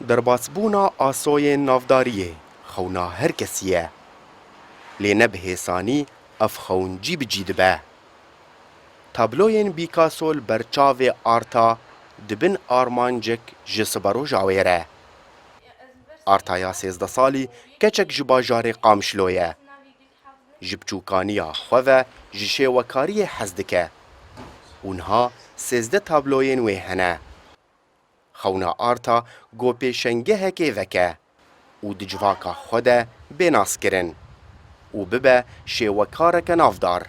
دەرباسبوونا ئاسۆیên ناوداریê xewna her kesî ye. Lê ne bi hêsanî ev xewn cî dibe. Tabloyên Picasso li ber çavê arta dibin armancek ji siberoja wê re. Artaya 13 salî keçek ji bajarê Qamişlo ye. Ji biçûkaniya xwe ve ji şêwekariyê hez dike. û niha 13 tabloyên wê hene. Xewna arta gopêşengehekê veke û di civaka xwe de bênaskirin û bibe şêwekareke navdar.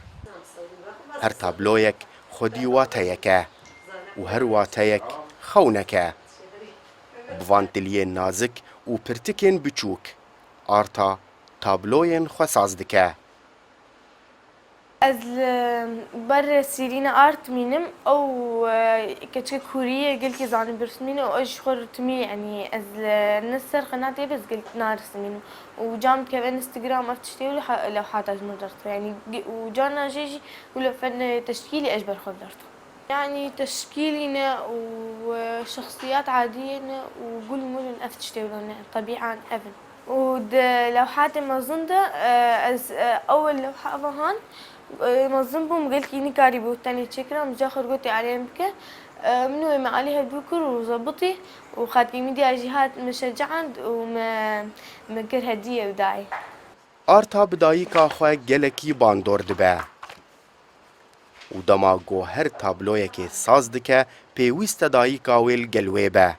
Her tabloyek xwedî wateyek e û her wateyek xewnek e. Bi van tiliyên nazik û pirtikên biçûk, arta tabloyên xwe saz dike. Ez ber sîrîna art mînim ew keçika Kûriyê gelkî zanî birismîne û ez ji xwe ritimî yanî ez li ser xenatê bez gelkî narismînim û cam dikeve Instagram ev tiştê û lewhata ji min derxiste yanî û carna jê jî wilo fen teşkîlî ez ber xwe derxiste. يعني تشكيلنا وشخصيات عادية وقول مدن أف تشتغلون طبيعة أفن ولوحات مظنة أول لوحة هون مظنبهم قلت إني كاري بوتاني تشكرا مجاخر قلت عليهم بك منو ما عليها بكر وظبطي وخاتي ميديا جهات مشجعا وما مكر هدية بداعي Arta bi dayîka xwe gelekî bandor dibe. û dema got her tabloyekê saz dike pêwîst e dayîka wê li gel wê be.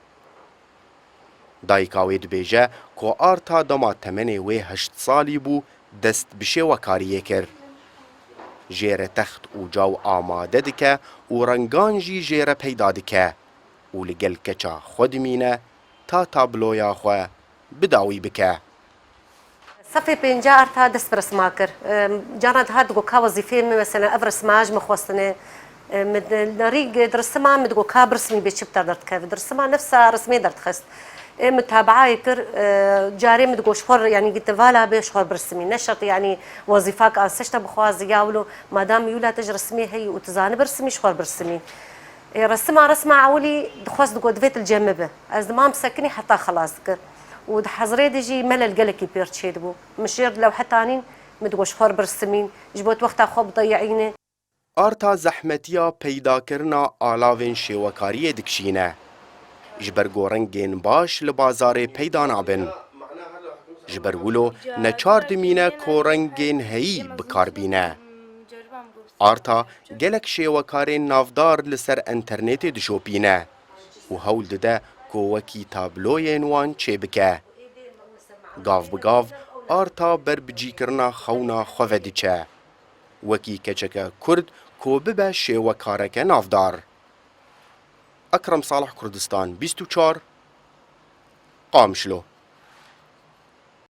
Dayîka wê dibêje ku arta dema temenê wê 8 salî bû dest bi şêwekariyê kir. Jêre text û caw amade dike û rengan jî jêre peyda dike û li gel keça xwe dimîne ta tabloya xwe bidawî bike. صفي بينجا أرتا دست برسما كر جانا هاد دقو كا وظيفة مثلا أفرس ماج مخوستني نريق درسما مدقو كا برسمي بيشبتر درت كيف درسما نفسها رسمي درت خست متابعة كر جاري مدقو شخور يعني قلت فالا بشخور برسمي نشط يعني وظيفاك أنسشتا بخواز ياولو ما دام يولا تج رسمي هي وتزاني برسمي شخور برسمي رسمة عولي دخواست دقو دفيت الجنبه از ما مسكني حتى خلاص كر وحضري ديجي ملل قلكي بيرتشيد بو مشير لو حتى انين مدوش خور برسمين جبوت وقتها خوب ضيعينه Arta zehmetiya peydakirina alavên şêwekariyê dikişîne. Ji ber gorengên baş li bazarê peyda nabin. Ji ber wilo neçar dimîne ku rengên heyî bikarbîne. Arta gelek şêwekarên navdar li ser enternetê dişopîne û hewl dide ku wekî tabloyên wan çêbike. Gav bi gav arta ber bicîkirina xewna xwe ve diçe. Wekî keçeke Kurd ku bibe şêwekareke navdar. Ekrem Salih Kurdistan 24 Qamişlo